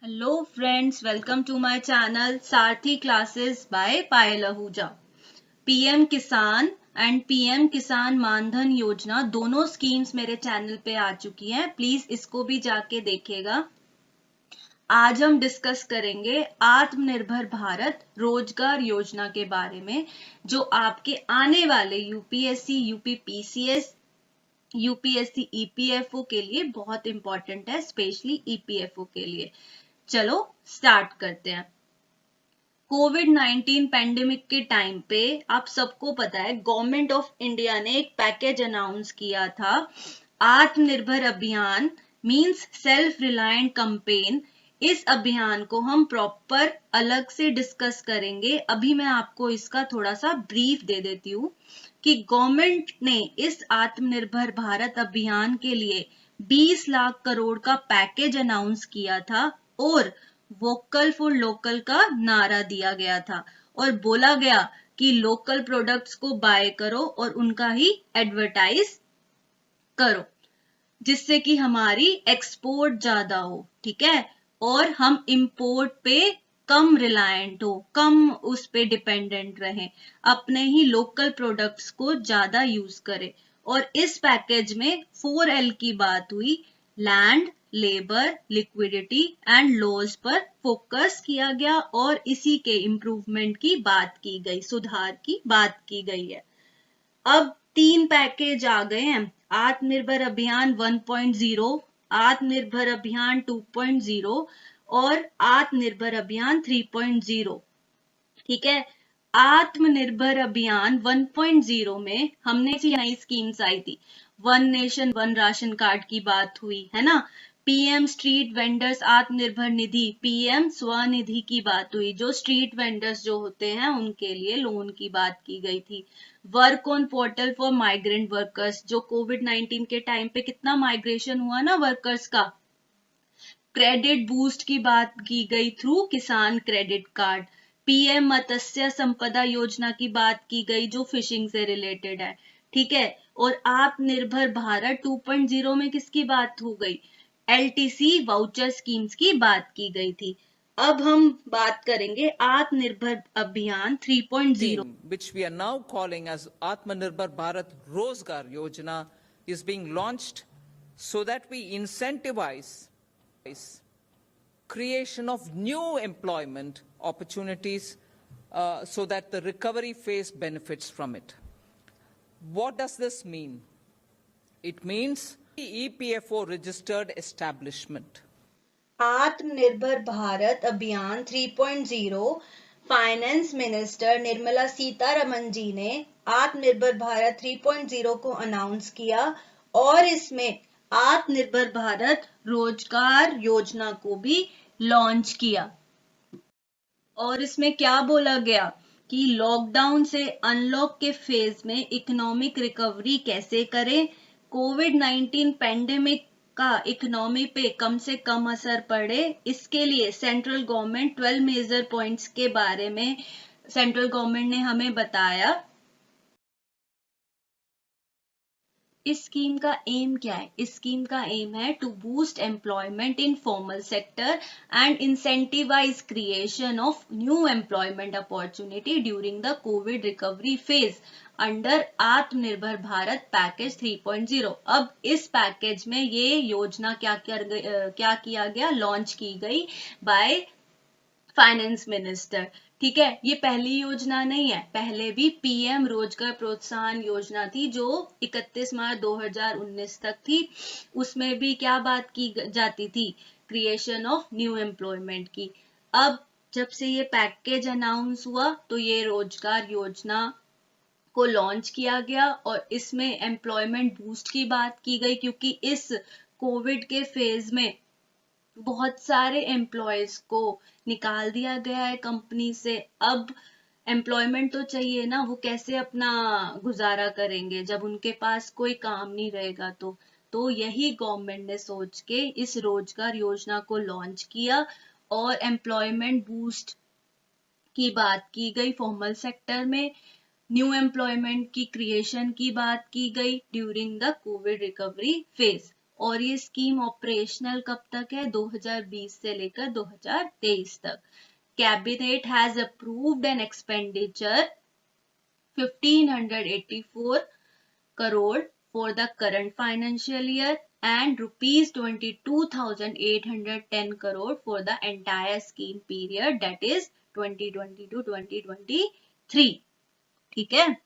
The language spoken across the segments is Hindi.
Hello friends, welcome to my channel Sarthi Classes by Payal Ahuja. PM किसान एंड पीएम किसान मानधन योजना दोनों स्कीम्स मेरे चैनल पे आ चुकी हैं. प्लीज इसको भी जाके देखिएगा. आज हम डिस्कस करेंगे आत्मनिर्भर भारत रोजगार योजना के बारे में, जो आपके आने वाले यूपीएससी, यूपीपीसीएस, यूपीएससी ईपीएफओ के लिए बहुत इंपॉर्टेंट है, स्पेशली ईपीएफओ के लिए. चलो स्टार्ट करते हैं. कोविड-19 पैंडेमिक के टाइम पे आप सबको पता है गवर्नमेंट ऑफ इंडिया ने एक पैकेज अनाउंस किया था, आत्मनिर्भर अभियान मींस सेल्फ रिलायंट कैंपेन. इस अभियान को हम प्रॉपर अलग से डिस्कस करेंगे. अभी मैं आपको इसका थोड़ा सा ब्रीफ दे देती हूँ कि गवर्नमेंट ने इस आत्मनिर्भर भारत अभियान के लिए 20 लाख करोड़ का पैकेज अनाउंस किया था और वोकल फॉर लोकल का नारा दिया गया था और बोला गया कि लोकल प्रोडक्ट्स को बाय करो और उनका ही एडवर्टाइज करो, जिससे कि हमारी एक्सपोर्ट ज्यादा हो. ठीक है, और हम इंपोर्ट पे कम रिलायंट हो, कम उस पे डिपेंडेंट रहें, अपने ही लोकल प्रोडक्ट्स को ज्यादा यूज करें. और इस पैकेज में 4L की बात हुई, land, labour, liquidity and laws पर फोकस किया गया और इसी के इम्प्रूवमेंट की बात की गई, सुधार की बात की गई है. अब 3 पैकेज आ गए हैं, आत्मनिर्भर अभियान 1.0, आत्मनिर्भर अभियान 2.0 और आत्मनिर्भर अभियान 3.0. ठीक है, आत्मनिर्भर अभियान 1.0 में हमने नई स्कीम्स आई थी. One nation one ration card की बात हुई है ना, PM street vendors Atmanirbhar Nidhi, PM Svanidhi की बात हुई, जो स्ट्रीट वेंडर्स जो होते हैं उनके लिए लोन की बात की गई थी. Work on portal for migrant workers, जो कोविड-19 के टाइम पे कितना माइग्रेशन हुआ ना वर्कर्स का. क्रेडिट बूस्ट की बात की गई थ्रू किसान क्रेडिट कार्ड. पीएम मत्स्य संपदा योजना की बात की गई, जो फिशिंग से रिलेटेड है. ठीक है, और आत्मनिर्भर भारत 2.0 में किसकी बात हो गई, एलटीसी वाउचर स्कीम्स की बात की गई थी. अब हम बात करेंगे आत्मनिर्भर अभियान 3.0, which we are now calling as Atmanirbhar Bharat Rozgar Yojana, is being launched so that we incentivize creation of new employment opportunities so that the recovery phase benefits from it. What does this mean? It means EPFO registered establishment. आत्मनिर्भर भारत अभियान 3.0 फाइनेंस मिनिस्टर निर्मला सीतारमन जी ने आत्मनिर्भर भारत 3.0 को अनाउंस किया और इसमें आत्मनिर्भर भारत रोजगार योजना को भी लॉन्च किया. और इसमें क्या बोला गया कि लॉकडाउन से अनलॉक के फेज में इकोनॉमिक रिकवरी कैसे करें, कोविड-19 पैंडेमिक का इकोनॉमी पे कम से कम असर पड़े, इसके लिए सेंट्रल गवर्नमेंट 12 मेजर पॉइंट्स के बारे में सेंट्रल गवर्नमेंट ने हमें बताया. इस स्कीम का एम क्या है, इस स्कीम का एम है to boost employment in formal sector and incentivise creation of new employment opportunity during the covid recovery phase under Atmanirbhar Bharat package 3.0. अब इस पैकेज में ये योजना क्या किया गया, लॉन्च की गई बाय फाइनेंस मिनिस्टर. ठीक है, ये पहली योजना नहीं है, पहले भी पीएम रोजगार प्रोत्साहन योजना थी जो 31 मार्च 2019 तक थी. उसमें भी क्या बात की जाती थी, क्रिएशन ऑफ न्यू एम्प्लॉयमेंट की. अब जब से ये पैकेज अनाउंस हुआ तो ये रोजगार योजना को लॉन्च किया गया और इसमें एम्प्लॉयमेंट बूस्ट की बात की गई, क्योंकि इस कोविड के फेज में बहुत सारे एम्प्लॉयज को निकाल दिया गया है कंपनी से. अब एम्प्लॉयमेंट तो चाहिए ना, वो कैसे अपना गुजारा करेंगे जब उनके पास कोई काम नहीं रहेगा. तो यही गवर्नमेंट ने सोच के इस रोजगार योजना को लॉन्च किया और एम्प्लॉयमेंट बूस्ट की बात की गई. फॉर्मल सेक्टर में न्यू एम्प्लॉयमेंट की क्रिएशन की बात की गई during the covid recovery phase. और ये स्कीम ऑपरेशनल कब तक है? 2020 से लेकर 2023 तक। Cabinet has approved an expenditure 1584 crore for the current financial year and rupees 22,810 crore for the entire scheme period, that is 2020 to 2023. ठीक है,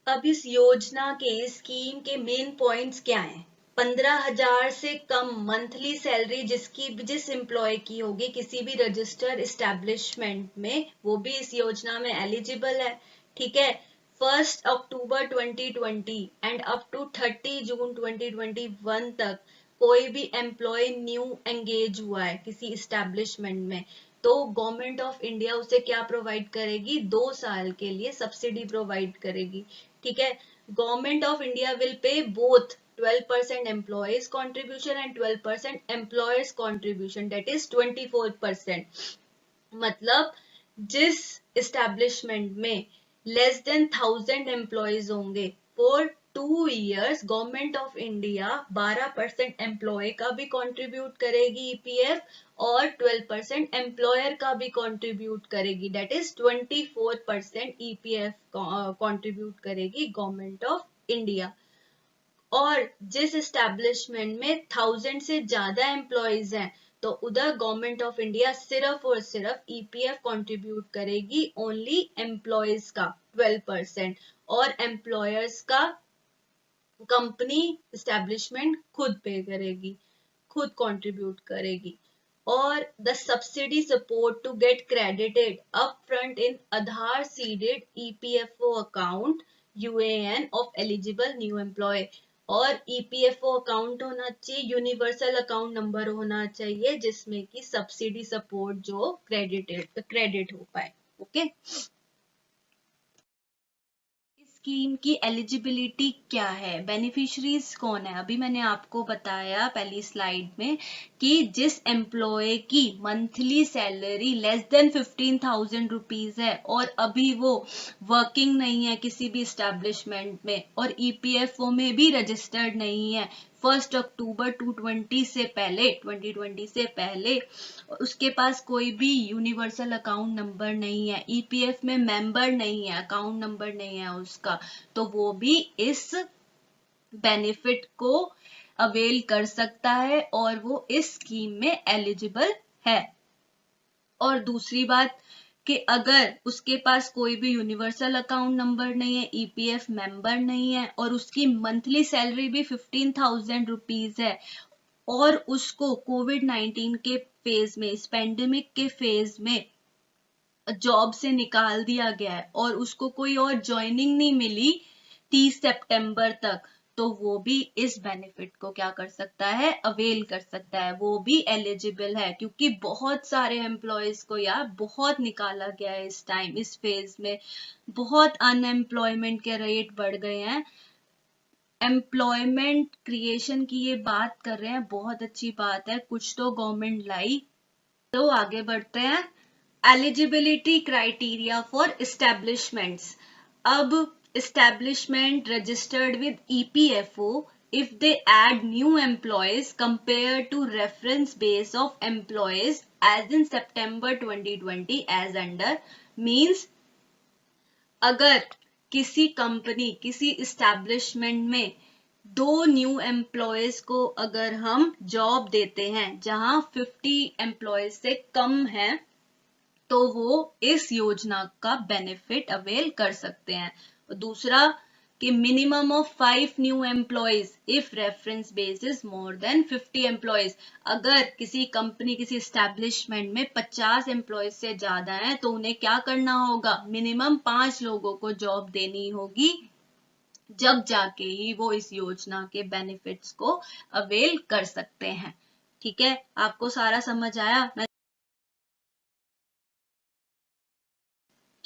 अब इस योजना के स्कीम के मेन पॉइंट्स क्या हैं? 15,000 से कम मंथली सैलरी जिस एम्प्लॉय की होगी किसी भी रजिस्टर्ड एस्टेब्लिशमेंट में, वो भी इस योजना में एलिजिबल है। ठीक है, 1 अक्टूबर 2020 एंड अप टू 30 जून 2021 तक कोई भी एम्प्लॉय न्यू एंगेज हुआ है किसी एस्टेब्लिशमेंट में, तो गवर्नमेंट ऑफ इंडिया उसे क्या प्रोवाइड करेगी? 2 साल के लिए सब्सिडी प्रोवाइड करेगी। ठीक है, government of India will pay both 12% employees contribution and 12% employers contribution, that is 24%। मतलब जिस establishment में less than 1000 employees होंगे for 2 years government of India 12% employ का भी कंट्रीब्यूट करेगी ईपीएफ और 12% एम्प्लॉयर का भी कंट्रीब्यूट करेगी, दैट इज 24% ईपीएफ कंट्रीब्यूट करेगी गवर्नमेंट ऑफ इंडिया। और जिस एस्टेब्लिशमेंट में 1000 से ज्यादा एम्प्लॉयज हैं तो उधर गवर्नमेंट ऑफ इंडिया सिर्फ और सिर्फ ईपीएफ कंट्रीब्यूट करेगी ओनली एम्प्लॉयज का 12% और एम्प्लॉयर्स का कंपनी एस्टेब्लिशमेंट खुद पे करेगी, खुद कंट्रीब्यूट करेगी। और the subsidy support to get credited up front in Aadhaar seeded EPFO account UAN of eligible new employ. और ईपीएफओ अकाउंट होना चाहिए, यूनिवर्सल अकाउंट नंबर होना चाहिए जिसमें कि सब्सिडी सपोर्ट जो क्रेडिट हो पाए। ओके, स्कीम की एलिजिबिलिटी क्या है, बेनिफिशरीज कौन है? अभी मैंने आपको बताया पहली स्लाइड में कि जिस एम्प्लॉय की monthly salary less than 15,000 rupees है और अभी वो वर्किंग नहीं है किसी भी एस्टेब्लिशमेंट में और ईपीएफओ में भी रजिस्टर्ड नहीं है 1 अक्टूबर 2020 से पहले, उसके पास कोई भी यूनिवर्सल अकाउंट नंबर नहीं है, ईपीएफ में मेंबर नहीं है, अकाउंट नंबर नहीं है उसका, तो वो भी इस बेनिफिट को अवेल कर सकता है और वो इस स्कीम में एलिजिबल है। और दूसरी बात कि अगर उसके पास कोई भी यूनिवर्सल अकाउंट नंबर नहीं है, ईपीएफ मेंबर नहीं है और उसकी मंथली सैलरी भी 15,000 रुपीज है और उसको कोविड-19 के फेज में, इस पेंडेमिक के फेज में जॉब से निकाल दिया गया है और उसको कोई और ज्वाइनिंग नहीं मिली 30 सितंबर तक, तो वो भी इस बेनिफिट को क्या कर सकता है? अवेल कर सकता है, वो भी एलिजिबल है। क्योंकि बहुत सारे एम्प्लॉयज को यार बहुत निकाला गया है इस टाइम, इस फेज में बहुत अनएम्प्लॉयमेंट के रेट बढ़ गए हैं। एम्प्लॉयमेंट क्रिएशन की ये बात कर रहे हैं, बहुत अच्छी बात है, कुछ तो गवर्नमेंट लाई। तो आगे बढ़ते हैं, एलिजिबिलिटी क्राइटेरिया फॉर एस्टेब्लिशमेंट्स। अब establishment registered with EPFO if they add new employees compared to reference base of employees as in September 2020 as under, means अगर किसी कंपनी किसी एस्टेब्लिशमेंट में 2 न्यू एम्प्लॉयज को अगर हम जॉब देते हैं जहां 50 एम्प्लॉयज से कम है तो वो इस योजना का बेनिफिट अवेल कर सकते हैं। दूसरा कि minimum of 5 new employees if reference base is more than 50 employees. अगर किसी कंपनी किसी एस्टेब्लिशमेंट में 50 एम्प्लॉयज से ज्यादा हैं तो उन्हें क्या करना होगा? मिनिमम 5 लोगों को जॉब देनी होगी, जब जाके ही वो इस योजना के बेनिफिट्स को अवेल कर सकते हैं। ठीक है, आपको सारा समझ आया? मैं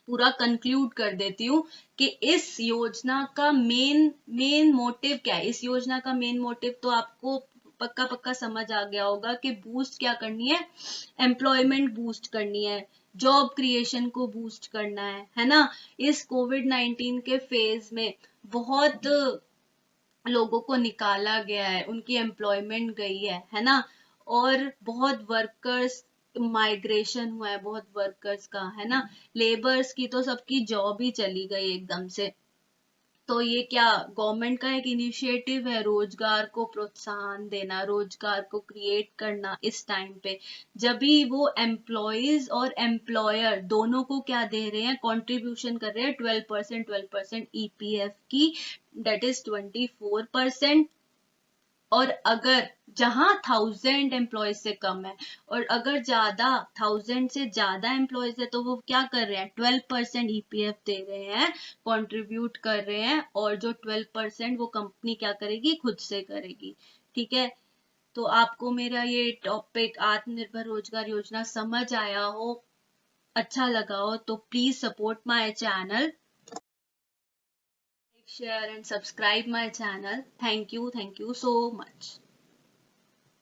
पूरा कंक्लूड कर देती हूँ कि इस योजना का मेन मोटिव क्या है। इस योजना का मेन मोटिव तो आपको पक्का समझ आ गया होगा कि बूस्ट क्या करनी है, एम्प्लॉयमेंट बूस्ट करनी है, जॉब क्रिएशन को बूस्ट करना है ना। इस कोविड-19 के फेज में बहुत लोगों को निकाला गया है, उनकी एम्प्लॉयमेंट गई है ना, और बहुत वर्कर्स माइग्रेशन हुआ है, बहुत वर्कर्स का, है ना, लेबर्स की तो सबकी जॉब ही चली गई एकदम से। तो ये क्या गवर्नमेंट का एक इनिशिएटिव है, रोजगार को प्रोत्साहन देना, रोजगार को क्रिएट करना इस टाइम पे, जब भी वो एम्प्लॉयज और एम्प्लॉयर दोनों को क्या दे रहे हैं, कंट्रीब्यूशन कर रहे हैं 12% ईपीएफ की, डेट इज 24%। और अगर जहां 1000 एम्प्लॉयज से कम है, और अगर ज्यादा 1000 से ज्यादा एम्प्लॉयज है, तो वो क्या कर रहे हैं, 12% ईपीएफ दे रहे हैं, कंट्रीब्यूट कर रहे हैं, और जो 12% वो कंपनी क्या करेगी, खुद से करेगी। ठीक है, तो आपको मेरा ये टॉपिक आत्मनिर्भर रोजगार योजना समझ आया हो, अच्छा लगा हो, तो please support my channel, share and subscribe my channel. Thank you so much.